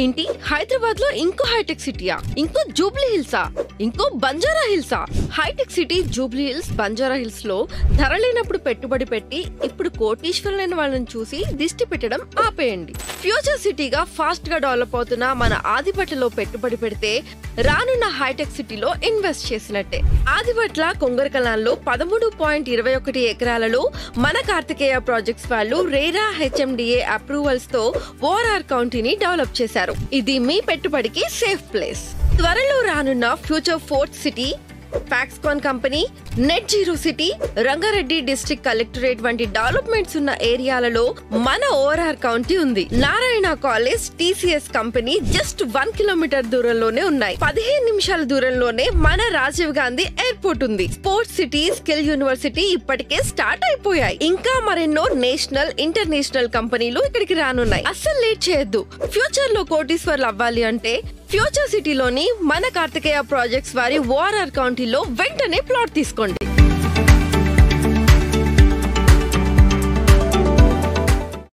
ఏంటి హైదరాబాద్ లో ఇంకో హైటెక్ సిటీయా, ఇంకో జూబ్లీ హిల్సా, ఇంకో బంజారా హిల్సా? హైటెక్ సిటీ జూబ్లీ హిల్స్, బంజారా హిల్స్ లో ధర లేనప్పుడు పెట్టుబడి పెట్టి ఇప్పుడు కోటీశ్వరులైన వాళ్ళని చూసి దిష్టి పెట్టడం ఆపేయండి. ఫ్యూచర్ సిటీగా ఫాస్ట్ గా డెవలప్ అవుతున్న మన ఆదిబట్లలో పెట్టుబడి పెడితే రానున్న హైటెక్ సిటీలో ఇన్వెస్ట్ చేసినట్టే. ఆదిబట్ల కొంగరకలాన్లో 13.21 ఎకరాలలో మన కార్తికేయ ప్రాజెక్ట్స్ వాళ్ళు రేరా హెచ్ఎండిఏ అప్రూవల్స్ తో ఓఆర్ఆర్ కౌంటీని డెవలప్ చేశారు. ఇది మీ పెట్టుబడికి సేఫ్ ప్లేస్. త్వరలో రానున్న future fourth city, Foxconn company, net zero city, Rangareddy district collectorate వంటి డెవలప్మెంట్స్ ఉన్న ఏరియాలలో మన ఓఆర్ఆర్ కౌంటీ ఉంది. Narayana college, TCS company just 1 kilometre దూరంలోనే ఉన్నాయి. 15 నిమిషాల దూరంలోనే మన రాజీవ్ గాంధీ ఎయిర్పోర్ట్ ఉంది. స్పోర్ట్స్ సిటీ, స్కిల్ యూనివర్సిటీ ఇప్పటికే స్టార్ట్ అయిపోయాయి. ఇంకా మరెన్నో నేషనల్, ఇంటర్నేషనల్ కంపెనీలు ఇక్కడికి రానున్నాయి. అస్సలు లేట్ చేయొద్దు. ఫ్యూచర్ లో కోటీశ్వర్లు అవ్వాలి అంటే ఫ్యూచర్ సిటీలోని మన కార్తికేయ ప్రాజెక్ట్స్ వారి ఓఆర్ఆర్ కౌంటీలో వెంటనే ప్లాట్ తీసుకోండి.